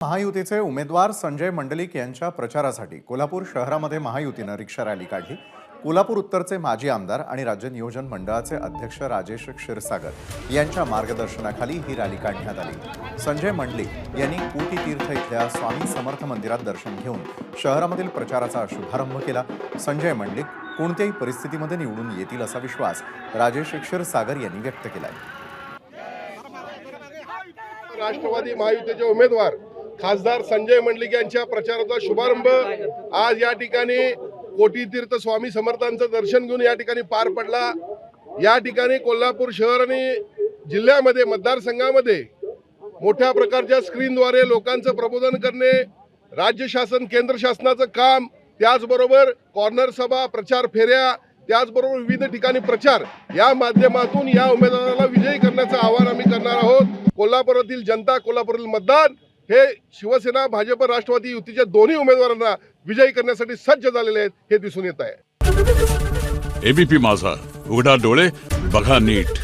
महायुतीचे उमेदवार संजय मंडलिक यांच्या प्रचारासाठी कोल्हापूर शहरामध्ये महायुतीनं रिक्षा रॅली काढली। कोल्हापूर उत्तरचे माजी आमदार आणि राज्य नियोजन मंडळाचे अध्यक्ष राजेश क्षीरसागर यांच्या मार्गदर्शनाखाली ही रॅली काढण्यात आली। संजय मंडलिक यांनी कोटी तीर्थ इथल्या स्वामी समर्थ मंदिरात दर्शन घेऊन शहरामधील प्रचाराचा शुभारंभ केला। संजय मंडलिक कोणत्याही परिस्थितीमध्ये निवडून येतील असा विश्वास राजेश क्षीरसागर यांनी व्यक्त केलाय। राष्ट्रवादी महायुतीचे उमेदवार खासदार संजय मंडलिक यांच्या प्रचाराचा शुभारंभ आज या ठिकाणी कोटी तीर्थ स्वामी समर्थांचं दर्शन घेऊन या ठिकाणी पार पडला। या ठिकाणी कोल्हापूर शहर आणि जिल्ह्यामध्ये मतदारसंघामध्ये मोठ्या प्रकारच्या स्क्रीनद्वारे लोकांचं प्रबोधन करणे, राज्य शासन केंद्र शासनाचं काम, त्याचबरोबर कॉर्नर सभा, प्रचार फेऱ्या, त्याचबरोबर विविध ठिकाणी प्रचार या माध्यमातून या उमेदवाराला विजयी करण्याचं आवाहन आम्ही करणार आहोत। कोल्हापुरातील जनता, कोल्हापुरातील मतदार हे शिवसेना, भाजप, राष्ट्रवादी युतीच्या दोन्ही उमेदवारांना विजयी करण्यासाठी सज्ज झालेले आहेत हे दिसून येत आहे। एबीपी माझा, उघडा डोळे बघा नीट।